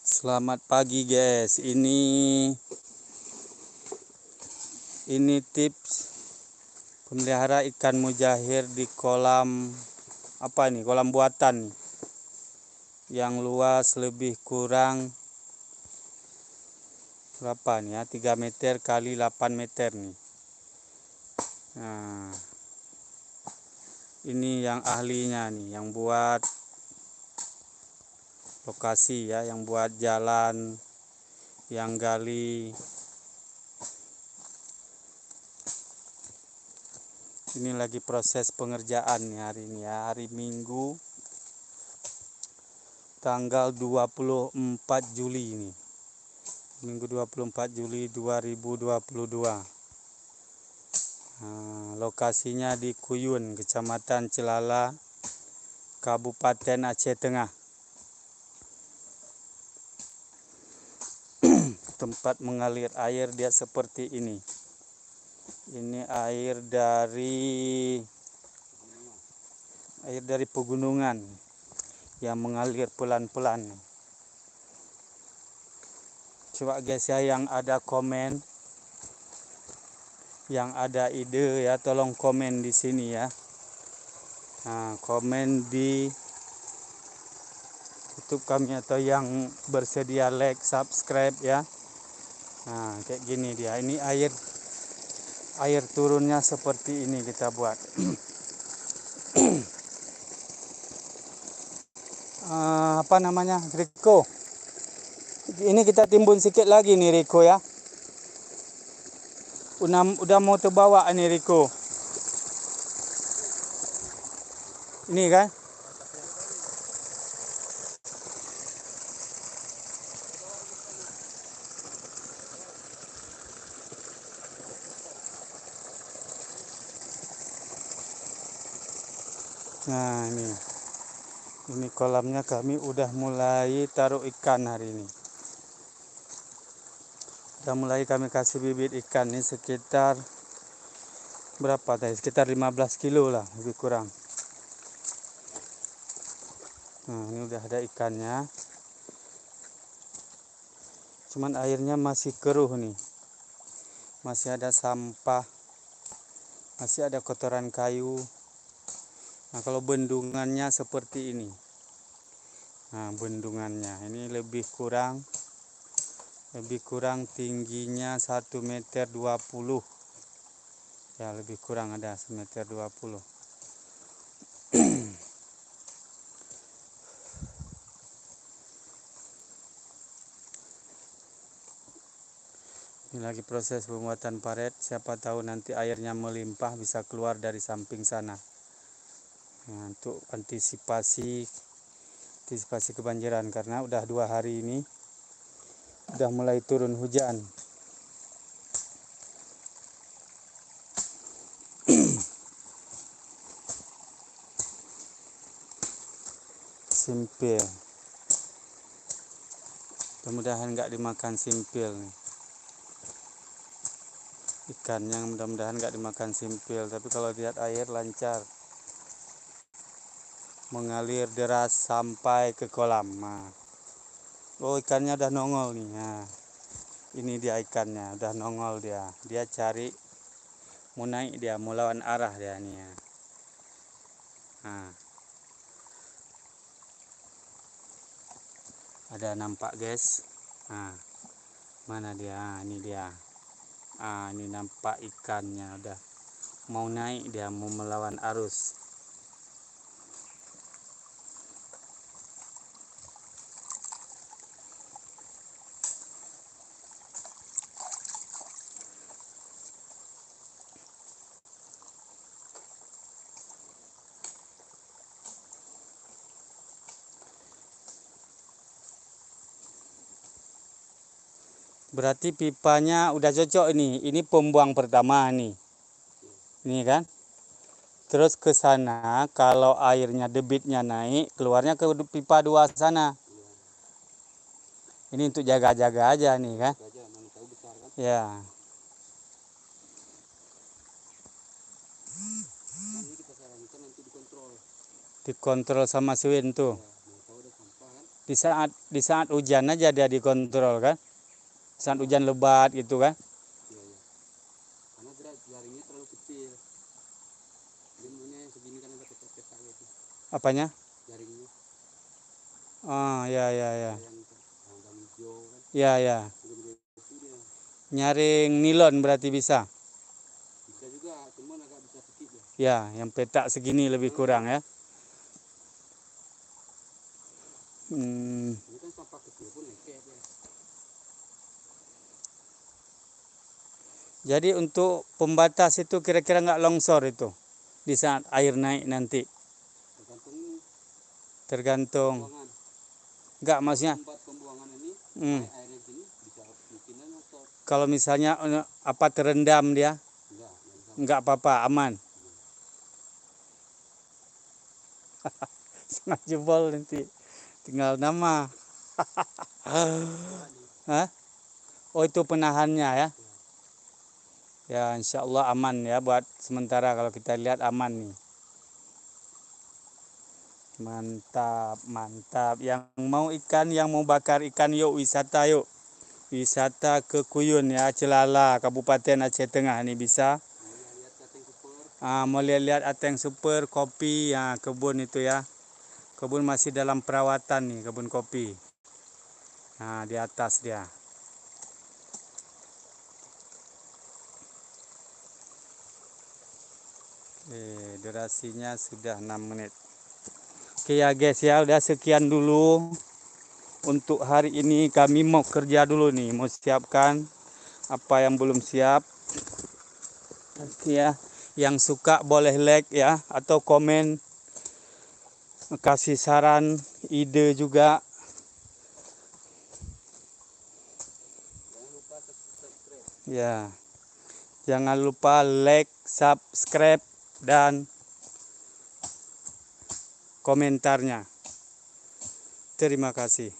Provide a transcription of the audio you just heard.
Selamat pagi guys. Ini tips pemelihara ikan mujair di kolam kolam buatan nih. Yang luas lebih kurang berapa nih ya? 3 meter kali 8 meter nih. Nah, ini yang ahlinya nih, yang buat lokasi ya, yang buat jalan, yang gali. Ini lagi proses pengerjaan nih hari ini ya, hari Minggu tanggal 24 Juli ini. Minggu 24 Juli 2022. Nah, lokasinya di Kuyun, Kecamatan Celala, Kabupaten Aceh Tengah. Tempat mengalir air dia seperti ini. Ini air dari pegunungan yang mengalir pelan-pelan. Coba guys ya, yang ada komen, yang ada ide ya, tolong komen di sini ya. Nah, komen di YouTube kami atau yang bersedia like, subscribe ya. Nah, kayak gini dia. Ini air turunnya seperti ini kita buat. Apa namanya? Riko. Ini kita timbun sedikit lagi nih Riko ya. Udah mau terbawa nih Riko. Ini kan? Nah, ini kolamnya kami udah mulai taruh ikan hari ini. Udah mulai kami kasih bibit ikan nih sekitar berapa tadi? Sekitar 15 kilo lah, lebih kurang. Nah, ini udah ada ikannya. Cuman airnya masih keruh nih. Masih ada sampah. Masih ada kotoran kayu. Nah, kalau bendungannya seperti ini. Nah, bendungannya ini lebih kurang tingginya 1,20 meter. Ya, lebih kurang ada 1,20 meter. Ini lagi proses pembuatan paret. Siapa tahu nanti airnya melimpah bisa keluar dari samping sana. Nah, untuk antisipasi kebanjiran karena udah 2 hari ini udah mulai turun hujan. Simpil. Mudah-mudahan nggak dimakan simpil nih. Ikannya mudah-mudahan nggak dimakan simpil, tapi kalau lihat air lancar mengalir deras sampai ke kolam. Nah, oh, ikannya udah nongol nih. Nah, ini dia ikannya udah nongol dia cari, mau naik, dia mau lawan arah dia nih ya. Nah, ada nampak guys. Nah, mana dia? Ini dia. Ini nampak ikannya udah mau naik, dia mau melawan arus. Berarti pipanya udah cocok ini. Ini pembuang pertama nih. Ini kan. Terus ke sana kalau airnya debitnya naik, keluarnya ke pipa 2 sana. Ini untuk jaga-jaga aja nih kan. Ya. Dikontrol sama Swin tuh. Ya, mau tahu udah sampah kan. Di saat hujan aja dia dikontrol kan. Saat hujan lebat gitu kan. Iya, iya. Karena jaringnya terlalu kecil. Dia maunya yang segini kan ada petak-petak gitu. Apanya? Jaringnya. Oh, ya. Yang hijau kan. Ya. Gede-gede itu dia. Nyaring nilon berarti bisa. Bisa juga, cuman agak bisa sedikit ya. Ya, yang petak segini lebih kurang ya. Ini kan sampah kecil pun lengket ya. Jadi untuk pembatas itu kira-kira nggak longsor itu di saat air naik nanti. Tergantung. Pembuangan. Nggak maksudnya. Tempat pembuangan ini naik airnya gini bisa mungkin longsor. Kalau misalnya apa terendam dia, nggak apa-apa, aman. Setengah jebol nanti, tinggal nama. Hah? Oh itu penahannya ya? Ya insya Allah aman ya buat sementara kalau kita lihat aman nih. Mantap. Yang mau ikan, yang mau bakar ikan yuk wisata yuk. Wisata ke Kuyun ya, Celala, Kabupaten Aceh Tengah nih bisa. Mau lihat-lihat Ateng Super, kopi ya, kebun itu ya. Kebun masih dalam perawatan nih, kebun kopi. Nah, di atas dia. Durasinya sudah 6 menit. Oke ya guys ya, udah sekian dulu. Untuk hari ini kami mau kerja dulu nih, mau siapkan apa yang belum siap. Oke ya, yang suka boleh like ya, atau komen, kasih saran, ide juga. Jangan lupa subscribe. Ya, jangan lupa like, subscribe, dan komentarnya. Terima kasih.